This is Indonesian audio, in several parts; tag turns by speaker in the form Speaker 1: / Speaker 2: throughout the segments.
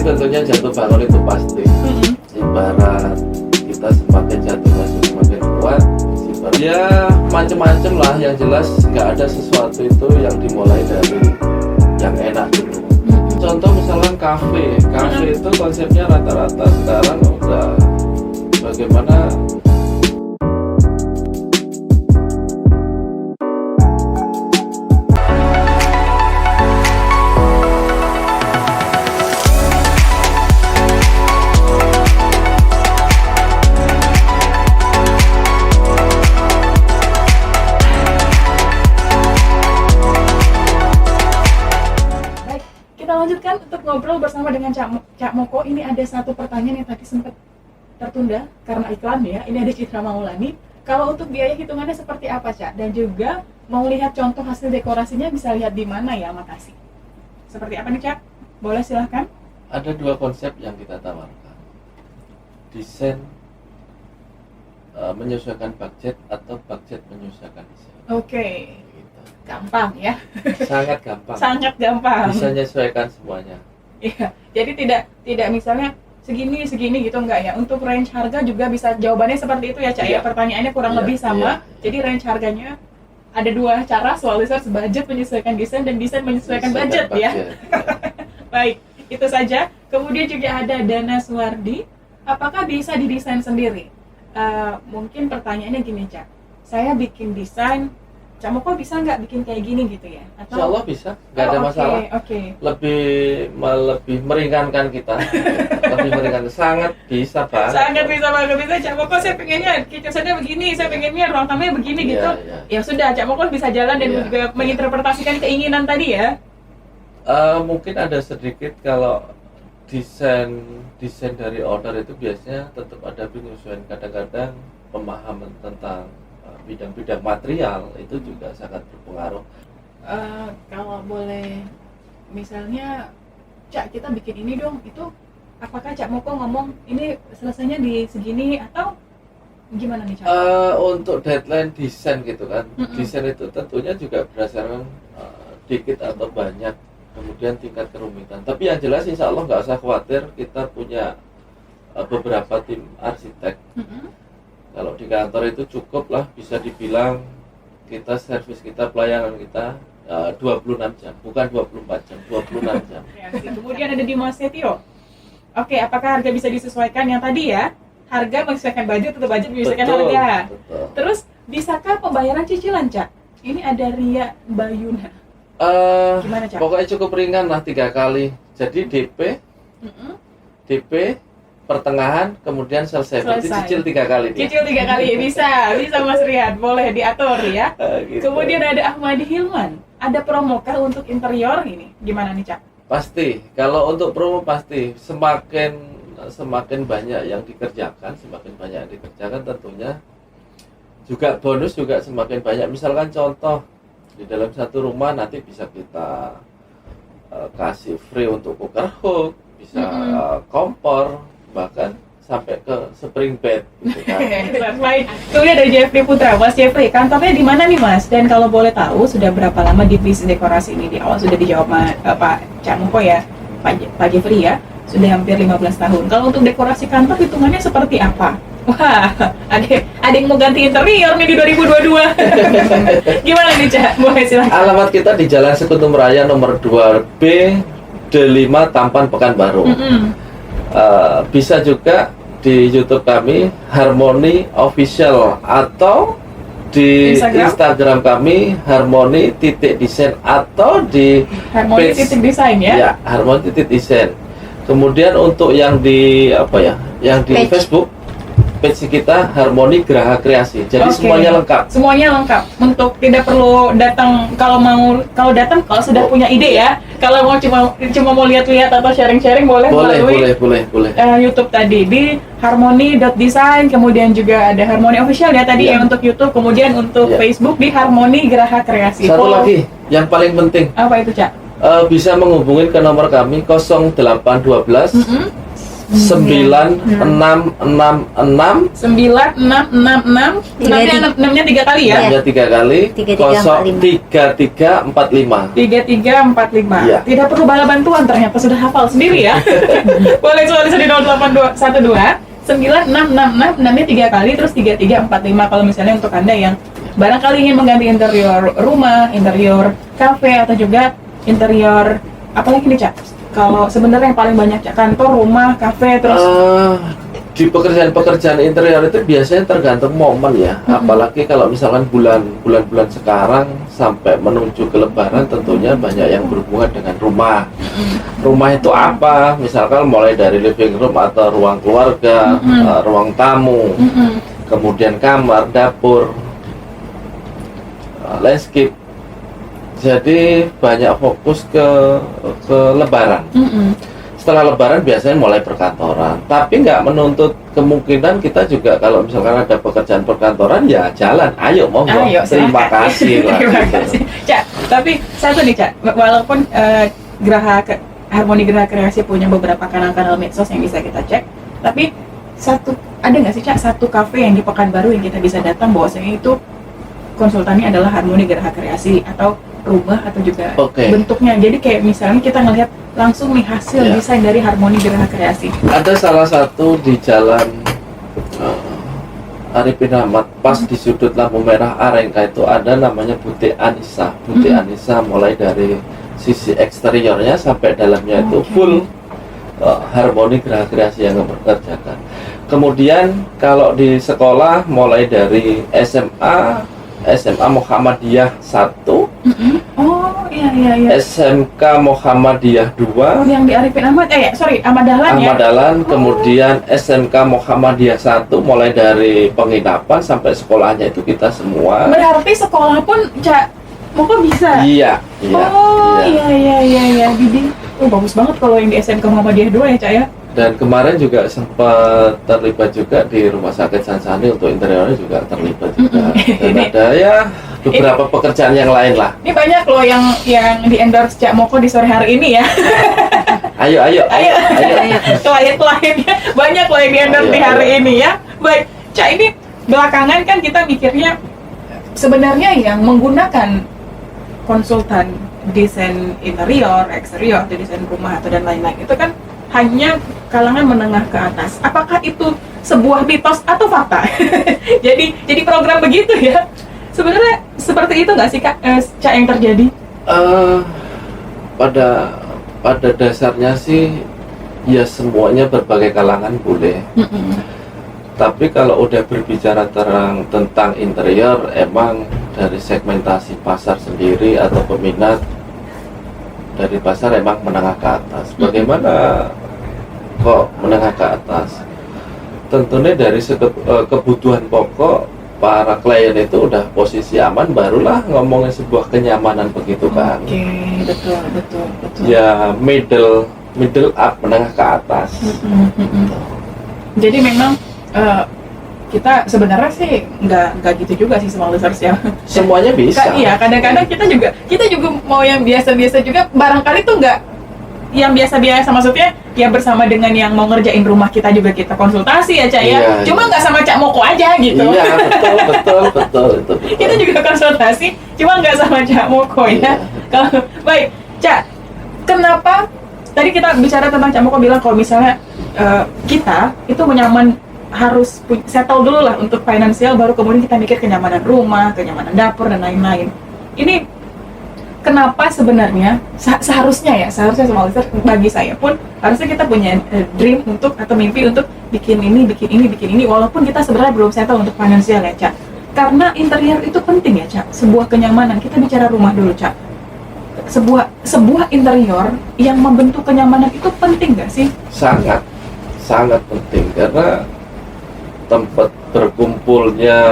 Speaker 1: tentunya jatuh bangun itu pasti. Ibarat kita semakin jatuhnya semakin kuat, ya macem-macem lah. Yang jelas nggak ada sesuatu itu yang dimulai dari yang enak dulu. Contoh misalkan kafe itu konsepnya rata-rata sekarang udah bagaimana.
Speaker 2: Lanjutkan untuk ngobrol bersama dengan Cak Moko. Ini ada satu pertanyaan yang tadi sempat tertunda karena iklan ya. Ini ada Citra Maulani. Kalau untuk biaya hitungannya seperti apa, Cak? Dan juga mau lihat contoh hasil dekorasinya bisa lihat di mana ya? Makasih. Seperti apa nih, Cak? Boleh silahkan.
Speaker 1: Ada dua konsep yang kita tawarkan. Desain menyesuaikan budget atau budget menyesuaikan desain.
Speaker 2: Oke. Gampang ya.
Speaker 1: Sangat gampang.
Speaker 2: Sangat gampang.
Speaker 1: Bisa menyesuaikan semuanya.
Speaker 2: Iya. Jadi tidak misalnya segini gitu enggak ya. Untuk range harga juga bisa jawabannya seperti itu ya, Cak ya. Pertanyaannya kurang lebih sama. Jadi range harganya ada dua cara, soal budget menyesuaikan desain dan desain menyesuaikan budget ya. Baik, itu saja. Kemudian juga ada Dana Suwardi. Apakah bisa didesain sendiri? Mungkin pertanyaannya gini, Cak. Saya bikin desain, Cak Moko bisa nggak bikin kayak gini gitu ya? Atau...
Speaker 1: Insya Allah bisa, nggak ada masalah. Lebih meringankan kita, lebih meringankan, sangat bisa Pak.
Speaker 2: Sangat bisa banget, bisa Cak Moko. Saya pengennya kitchennya begini, saya pengennya ruang tamunya begini gitu. Ya sudah, Cak Moko bisa jalan dan juga menginterpretasikan keinginan tadi ya.
Speaker 1: Mungkin ada sedikit kalau desain dari owner itu biasanya tetap ada penyesuaian, kadang-kadang pemahaman tentang bidang-bidang material itu juga sangat berpengaruh.
Speaker 2: Kalau boleh, misalnya Cak kita bikin ini dong, itu apakah Cak Moko ngomong ini selesainya di segini atau gimana nih Cak?
Speaker 1: Untuk deadline desain gitu kan, desain itu tentunya juga berdasarkan dikit atau banyak, kemudian tingkat kerumitan. Tapi yang jelas insya Allah nggak usah khawatir, kita punya beberapa tim arsitek. Kalau di kantor itu cukup lah, bisa dibilang kita servis kita, pelayanan kita 26 jam, bukan 24 jam, 26 jam.
Speaker 2: Kemudian ada Dimas Setio. Oke, apakah harga bisa disesuaikan yang tadi ya? Harga menyesuaikan budget atau budget menyesuaikan harga?
Speaker 1: Betul.
Speaker 2: Terus, bisakah pembayaran cicilan, Cak? Ini ada Ria Bayuna. Gimana, Cak?
Speaker 1: Pokoknya cukup ringan lah, 3 kali. Jadi DP, pertengahan, kemudian selesai. Berarti cicil 3 kali.
Speaker 2: Cicil 3 kali, bisa Mas Rian, boleh diatur ya. Gitu. Kemudian ada Ahmadi Hilman, ada promokah untuk interior ini? Gimana nih Cak?
Speaker 1: Pasti, kalau untuk promo pasti semakin banyak yang dikerjakan, tentunya juga bonus juga semakin banyak. Misalkan contoh di dalam satu rumah nanti bisa kita kasih free untuk cooker hook, bisa kompor, bahkan sampai ke spring bed gitu kan.
Speaker 2: Baik. Kemudian ada Jeffrey Putra. Mas Jeffrey, kantornya di mana nih Mas? Dan kalau boleh tahu sudah berapa lama divisi dekorasi ini? Di awal sudah dijawab Pak Cak Moko ya, Pak Jeffrey ya, sudah hampir 15 tahun. Kalau untuk dekorasi kantor hitungannya seperti apa? Wah, ada yang mau ganti interior nih di 2022. Gimana nih Cak? Boleh silakan.
Speaker 1: Alamat kita di Jalan Sekutum Raya nomor 2B D5 Tampan Pekanbaru. Bisa juga di YouTube kami Harmoni Official atau di Instagram kami Harmoni.design atau di
Speaker 2: Harmoni.design ya?
Speaker 1: Ya, Harmoni.design. Kemudian untuk yang di Facebook page kita Harmoni Graha Kreasi. Jadi semuanya lengkap.
Speaker 2: Semuanya lengkap. Untuk tidak perlu datang kalau sudah punya ide ya. Kalau mau cuma mau lihat-lihat atau sharing-sharing boleh. YouTube tadi di harmoni.design, kemudian juga ada Harmoni Official ya tadi ya untuk YouTube, kemudian untuk Facebook di Harmoni Graha Kreasi.
Speaker 1: Satu lagi yang paling penting.
Speaker 2: Apa itu, Cak?
Speaker 1: Bisa menghubungi ke nomor kami 0812 9666
Speaker 2: 9666 nanti enamnya 3 kali ya?
Speaker 1: Enamnya 3 kali 3345
Speaker 2: 3345
Speaker 1: Iya.
Speaker 2: Tidak perlu bala bantuan, ternyata sudah hafal sendiri ya. Boleh tulis di 0812 9666 enamnya 3 kali terus 3345 kalau misalnya untuk Anda yang barangkali ingin mengganti interior rumah, interior kafe atau juga interior apalagi nih Cak? Kalau sebenarnya yang paling banyak Cak, kantor, rumah, kafe, terus
Speaker 1: di pekerjaan-pekerjaan interior itu biasanya tergantung momen ya. Apalagi kalau misalkan bulan-bulan sekarang sampai menuju ke Lebaran, tentunya banyak yang berhubungan dengan rumah. Rumah itu apa? Misalkan mulai dari living room atau ruang keluarga, ruang tamu, kemudian kamar, dapur, landscape. Jadi banyak fokus ke Lebaran. Setelah Lebaran biasanya mulai perkantoran, tapi nggak menuntut kemungkinan kita juga kalau misalkan ada pekerjaan perkantoran ya jalan, ayo monggo. Terima kasih lah.
Speaker 2: Terima kasih, Cak. Tapi satu nih Cak, walaupun Harmoni Geraha Kreasi punya beberapa kanal-kanal medsos yang bisa kita cek, tapi ada nggak sih Cak satu kafe yang di Pekanbaru yang kita bisa datang bahwasanya itu konsultannya adalah Harmoni Geraha Kreasi atau rumah atau juga bentuknya, jadi kayak misalnya kita ngelihat langsung nih hasil desain dari Harmoni Geraha Kreasi.
Speaker 1: Ada salah satu di jalan Arifin Ahmad, pas di sudut lampu merah Arengka itu ada namanya Butik Anissa. Butik Anissa mulai dari sisi eksteriornya sampai dalamnya itu full Harmoni Geraha Kreasi yang mempekerjakan. Kemudian kalau di sekolah mulai dari SMA Muhammadiyah 1, SMK Muhammadiyah 2,
Speaker 2: yang di Arifin Ahmad, Ahmad Dahlan ya?
Speaker 1: Kemudian SMK Muhammadiyah 1 mulai dari penginapan sampai sekolahnya itu kita semua.
Speaker 2: Berarti sekolah pun Cak Moko bisa?
Speaker 1: Iya.
Speaker 2: Bibi, bagus banget kalau yang di SMK Muhammadiyah 2 ya Cak ya?
Speaker 1: Dan kemarin juga sempat terlibat juga di Rumah Sakit Sansani untuk interiornya juga terlibat juga. Dan ada ya beberapa pekerjaan yang lain lah.
Speaker 2: Ini banyak loh yang di endorse Cak Moko di sore hari ini ya.
Speaker 1: Ayo.
Speaker 2: Klien-kliennya banyak loh yang di endorse di hari ini ya. Baik, Cak, ini belakangan kan kita mikirnya sebenarnya yang menggunakan konsultan desain interior, eksterior, atau desain rumah atau dan lain-lain itu kan hanya kalangan menengah ke atas. Apakah itu sebuah mitos atau fakta? jadi program begitu ya? Sebenarnya seperti itu nggak sih Cak yang terjadi?
Speaker 1: Pada dasarnya sih ya semuanya berbagai kalangan boleh. Tapi kalau udah berbicara tentang interior, emang dari segmentasi pasar sendiri atau peminat dari pasar emang menengah ke atas. Bagaimana kok menengah ke atas? Tentunya dari kebutuhan pokok para klien itu udah posisi aman, barulah ngomongin sebuah kenyamanan begitu kan?
Speaker 2: Betul.
Speaker 1: Ya middle up, menengah ke atas.
Speaker 2: Jadi memang kita sebenarnya sih nggak gitu juga sih semua listeners ya.
Speaker 1: Semuanya bisa.
Speaker 2: Iya, kadang-kadang kita juga mau yang biasa-biasa juga, barangkali tuh nggak yang biasa-biasa, maksudnya ya bersama dengan yang mau ngerjain rumah kita juga kita konsultasi ya Cak ya. Cuma nggak sama Cak Moko aja gitu.
Speaker 1: Iya, betul.
Speaker 2: Kita juga konsultasi, cuma nggak sama Cak Moko ya. Kalau baik, Cak, kenapa tadi kita bicara tentang Cak Moko bilang kalau misalnya kita itu menyaman harus settle dulu lah untuk finansial, baru kemudian kita mikir kenyamanan rumah, kenyamanan dapur dan lain-lain. Ini kenapa sebenarnya seharusnya semua listener, bagi saya pun harusnya kita punya dream untuk atau mimpi untuk bikin ini walaupun kita sebenarnya belum settle untuk finansial ya Cak. Karena interior itu penting ya Cak, sebuah kenyamanan. Kita bicara rumah dulu Cak. Sebuah interior yang membentuk kenyamanan itu penting nggak sih?
Speaker 1: Sangat penting, karena tempat berkumpulnya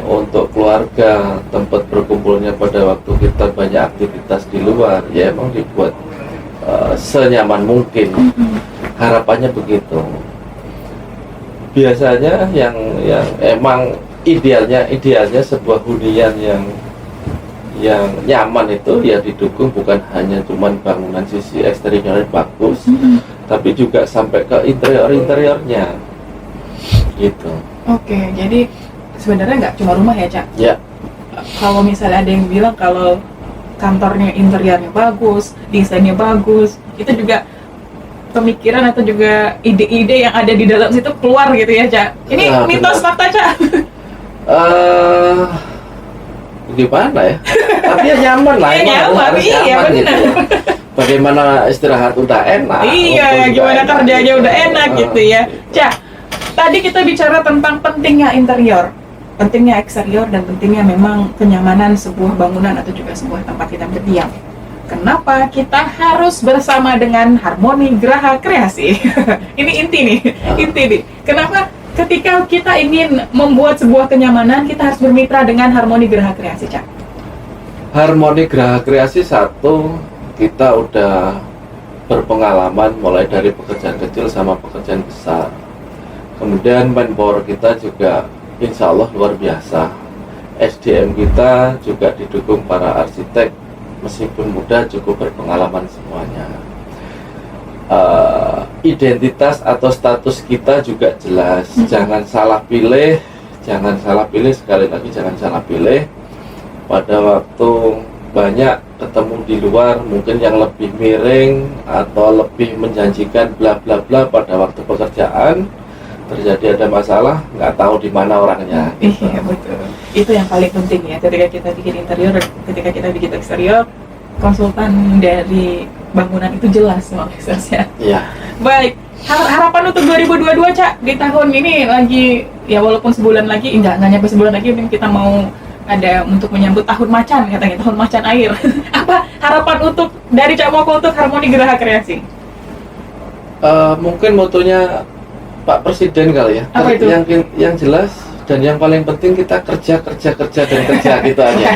Speaker 1: untuk keluarga, tempat berkumpulnya pada waktu kita banyak aktivitas di luar, ya emang dibuat senyaman mungkin. Harapannya begitu. Biasanya yang emang idealnya sebuah hunian yang nyaman itu ya didukung bukan hanya cuman bangunan sisi eksteriornya bagus, tapi juga sampai ke interiornya gitu.
Speaker 2: Oke, jadi sebenarnya nggak cuma rumah ya, Cak?
Speaker 1: Ya.
Speaker 2: Kalau misalnya ada yang bilang kalau kantornya interiornya bagus, desainnya bagus, itu juga pemikiran atau juga ide-ide yang ada di dalam situ keluar gitu ya, Cak? Ini mitos fakta, Cak?
Speaker 1: Gimana ya? Tapi ya nyaman lah,
Speaker 2: harus nyaman gitu ya.
Speaker 1: Bagaimana istirahat udah enak,
Speaker 2: iya, gimana enak, kerjanya udah enak gitu ya. Cak, tadi kita bicara tentang pentingnya interior, pentingnya eksterior, dan pentingnya memang kenyamanan sebuah bangunan atau juga sebuah tempat kita berdiam. Kenapa kita harus bersama dengan Harmoni Graha Kreasi? Ini inti nih. Kenapa ketika kita ingin membuat sebuah kenyamanan, kita harus bermitra dengan Harmoni Graha Kreasi, Cak?
Speaker 1: Harmoni Graha Kreasi, satu, kita udah berpengalaman mulai dari pekerjaan kecil sama pekerjaan besar. Kemudian manpower kita juga insya Allah luar biasa. SDM kita juga didukung para arsitek, meskipun muda cukup berpengalaman semuanya. Identitas atau status kita juga jelas. Jangan salah pilih, sekali lagi jangan salah pilih. Pada waktu banyak ketemu di luar mungkin yang lebih miring atau lebih menjanjikan bla bla bla, pada waktu pekerjaan terjadi ada masalah, nggak tahu di mana orangnya.
Speaker 2: Iya, betul. Itu yang paling penting ya, ketika kita bikin interior dan ketika kita bikin eksterior, konsultan dari bangunan itu jelas semua prosesnya.
Speaker 1: Iya.
Speaker 2: Baik, harapan untuk 2022, Cak, di tahun ini lagi ya, walaupun sebulan lagi, enggak nyampe sebulan lagi, kita mau ada untuk menyambut tahun macan, katanya tahun macan air. Apa harapan untuk dari Cak Moko untuk Harmoni Graha Kreasi?
Speaker 1: Mungkin motonya Pak Presiden kali ya.
Speaker 2: Apa itu?
Speaker 1: Yang jelas dan yang paling penting kita kerja dan kerja gitu aja.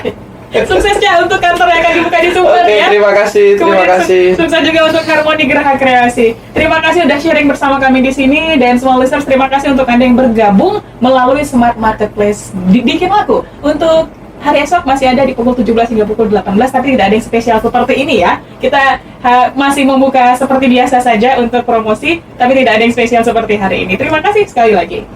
Speaker 2: Sukses ya untuk kantor yang akan dibuka di Sumber.
Speaker 1: Oke,
Speaker 2: ya.
Speaker 1: Terima kasih.
Speaker 2: Sukses juga untuk Harmoni Graha Kreasi. Terima kasih udah sharing bersama kami di sini, dan semua listeners terima kasih untuk Anda yang bergabung melalui Smart Marketplace. Bikin laku untuk hari esok masih ada di pukul 17 hingga pukul 18, tapi tidak ada yang spesial seperti ini ya. Kita masih membuka seperti biasa saja untuk promosi, tapi tidak ada yang spesial seperti hari ini. Terima kasih sekali lagi.